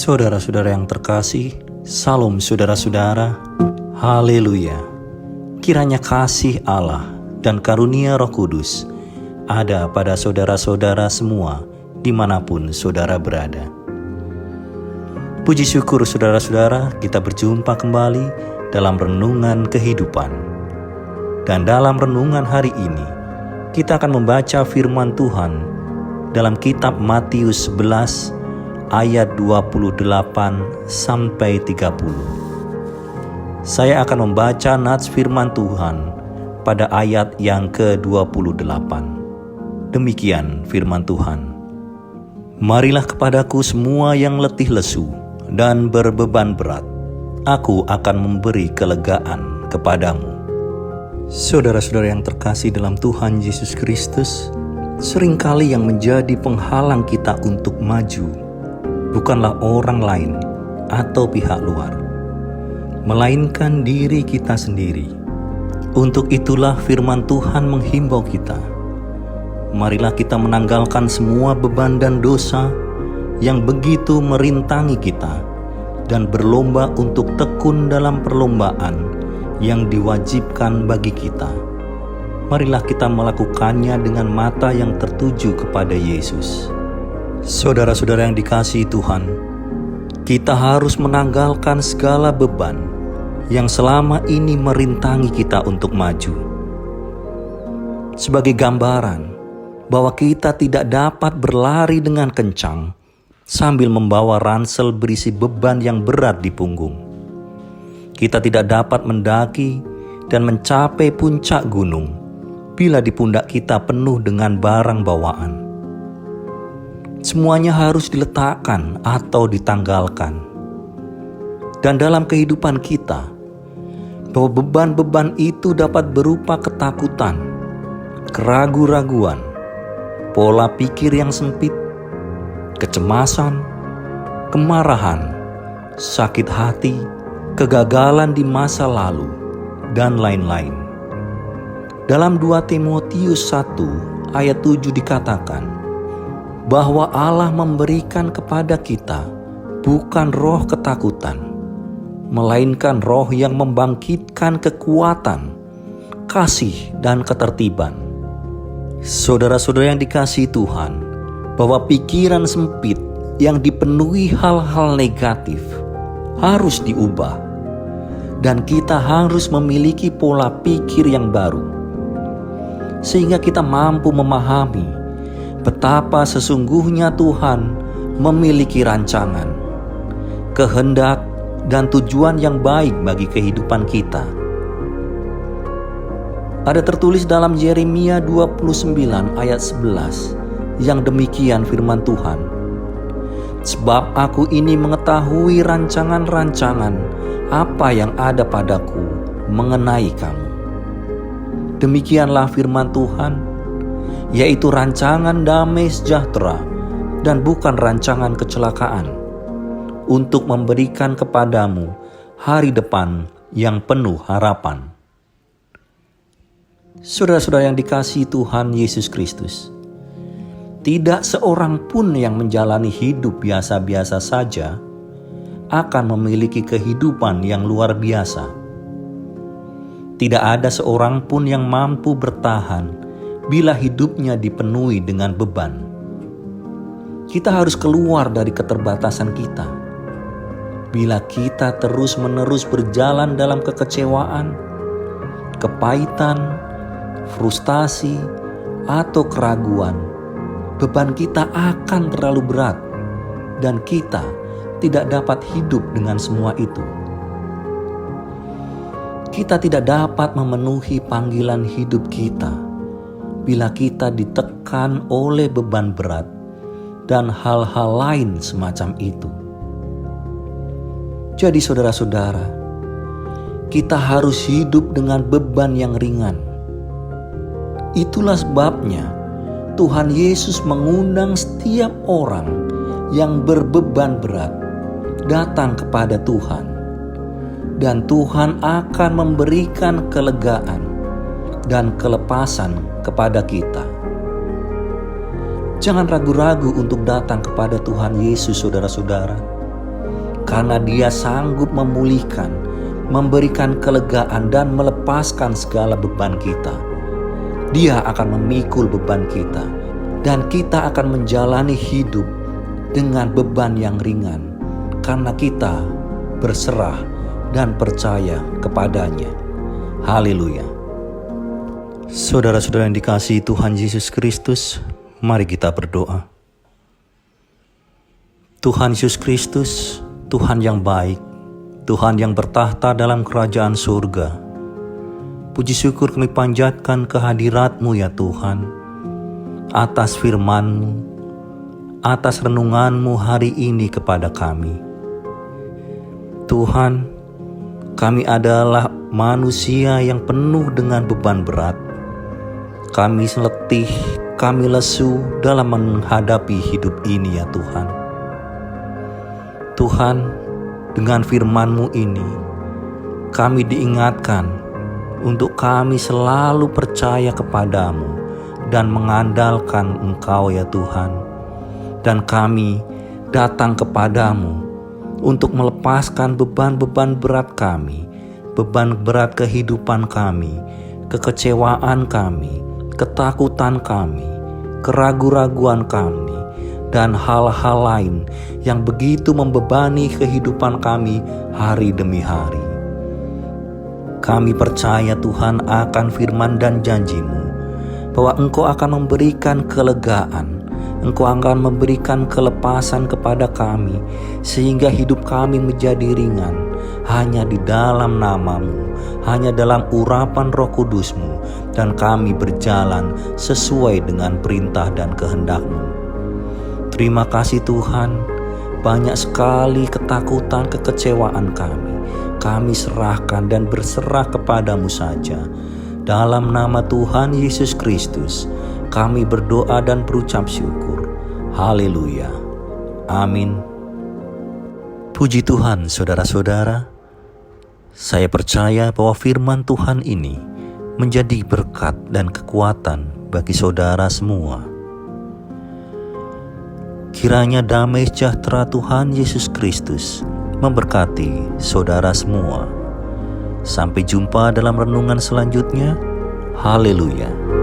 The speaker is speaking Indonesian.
Saudara-saudara yang terkasih, Salam saudara-saudara, Haleluya. Kiranya kasih Allah dan karunia Roh Kudus ada pada saudara-saudara semua dimanapun saudara berada. Puji syukur saudara-saudara, kita berjumpa kembali dalam renungan kehidupan. Dan dalam renungan hari ini, kita akan membaca firman Tuhan dalam kitab Matius 11 ayat 28 sampai 30. Saya akan membaca nats firman Tuhan pada ayat yang ke-28. Demikian firman Tuhan. Marilah kepadaku semua yang letih lesu dan berbeban berat, aku akan memberi kelegaan kepadamu. Saudara-saudara yang terkasih dalam Tuhan Yesus Kristus, seringkali yang menjadi penghalang kita untuk maju bukanlah orang lain atau pihak luar, melainkan diri kita sendiri. Untuk itulah firman Tuhan menghimbau kita, marilah kita menanggalkan semua beban dan dosa yang begitu merintangi kita, dan berlomba untuk tekun dalam perlombaan yang diwajibkan bagi kita. Marilah kita melakukannya dengan mata yang tertuju kepada Yesus. Saudara-saudara yang dikasihi Tuhan, kita harus menanggalkan segala beban yang selama ini merintangi kita untuk maju. Sebagai gambaran bahwa kita tidak dapat berlari dengan kencang sambil membawa ransel berisi beban yang berat di punggung. Kita tidak dapat mendaki dan mencapai puncak gunung bila di pundak kita penuh dengan barang bawaan. Semuanya harus diletakkan atau ditanggalkan. Dan dalam kehidupan kita, bahwa beban-beban itu dapat berupa ketakutan, keraguan-raguan, pola pikir yang sempit, kecemasan, kemarahan, sakit hati, kegagalan di masa lalu, dan lain-lain. Dalam 2 Timotius 1 ayat 7 dikatakan, bahwa Allah memberikan kepada kita bukan roh ketakutan, melainkan roh yang membangkitkan kekuatan, kasih, dan ketertiban. Saudara-saudara yang dikasihi Tuhan, bahwa pikiran sempit yang dipenuhi hal-hal negatif harus diubah, dan kita harus memiliki pola pikir yang baru, sehingga kita mampu memahami betapa sesungguhnya Tuhan memiliki rancangan, kehendak, dan tujuan yang baik bagi kehidupan kita. Ada tertulis dalam Yeremia 29 ayat 11 yang demikian firman Tuhan. Sebab aku ini mengetahui rancangan-rancangan apa yang ada padaku mengenai kamu. Demikianlah firman Tuhan, yaitu rancangan damai sejahtera dan bukan rancangan kecelakaan, untuk memberikan kepadamu hari depan yang penuh harapan. Saudara-saudara yang dikasihi Tuhan Yesus Kristus, tidak seorang pun yang menjalani hidup biasa-biasa saja akan memiliki kehidupan yang luar biasa. Tidak ada seorang pun yang mampu bertahan bila hidupnya dipenuhi dengan beban. Kita harus keluar dari keterbatasan kita. Bila kita terus-menerus berjalan dalam kekecewaan, kepahitan, frustasi, atau keraguan, beban kita akan terlalu berat dan kita tidak dapat hidup dengan semua itu. Kita tidak dapat memenuhi panggilan hidup kita bila kita ditekan oleh beban berat dan hal-hal lain semacam itu. Jadi saudara-saudara, kita harus hidup dengan beban yang ringan. Itulah sebabnya Tuhan Yesus mengundang setiap orang yang berbeban berat datang kepada Tuhan, dan Tuhan akan memberikan kelegaan dan kelepasan kepada kita. Jangan ragu-ragu untuk datang kepada Tuhan Yesus, saudara-saudara. karena Dia sanggup memulihkan, memberikan kelegaan dan melepaskan segala beban kita. Dia akan memikul beban kita dan kita akan menjalani hidup dengan beban yang ringan karena kita berserah dan percaya kepadanya. Haleluya. Saudara-saudara yang dikasihi Tuhan Yesus Kristus, mari kita berdoa. Tuhan Yesus Kristus, Tuhan yang baik, Tuhan yang bertahta dalam kerajaan surga. Puji syukur kami panjatkan kehadirat-Mu ya Tuhan, atas firman-Mu, atas renungan-Mu hari ini kepada kami. Tuhan, kami adalah manusia yang penuh dengan beban berat. Kami letih, kami lesu dalam menghadapi hidup ini ya Tuhan. Tuhan, dengan firman-Mu ini, kami diingatkan untuk kami selalu percaya kepadamu dan mengandalkan Engkau ya Tuhan. Dan kami datang kepadamu untuk melepaskan beban-beban berat kami, beban berat kehidupan kami, kekecewaan kami, ketakutan kami, keraguan-raguan kami, dan hal-hal lain yang begitu membebani kehidupan kami hari demi hari. Kami percaya Tuhan akan firman dan janji-Mu, bahwa Engkau akan memberikan kelegaan, Engkau akan memberikan kelepasan kepada kami, sehingga hidup kami menjadi ringan, hanya di dalam nama-Mu, hanya dalam urapan Roh Kudus-Mu, dan kami berjalan sesuai dengan perintah dan kehendak-Mu. Terima kasih Tuhan, banyak sekali ketakutan, kekecewaan kami serahkan dan berserah kepadamu saja. Dalam nama Tuhan Yesus Kristus, kami berdoa dan berucap syukur. Haleluya. Amin. Puji Tuhan, saudara-saudara. Saya percaya bahwa firman Tuhan ini menjadi berkat dan kekuatan bagi saudara semua. Kiranya damai sejahtera Tuhan Yesus Kristus memberkati saudara semua. Sampai jumpa dalam renungan selanjutnya. Haleluya.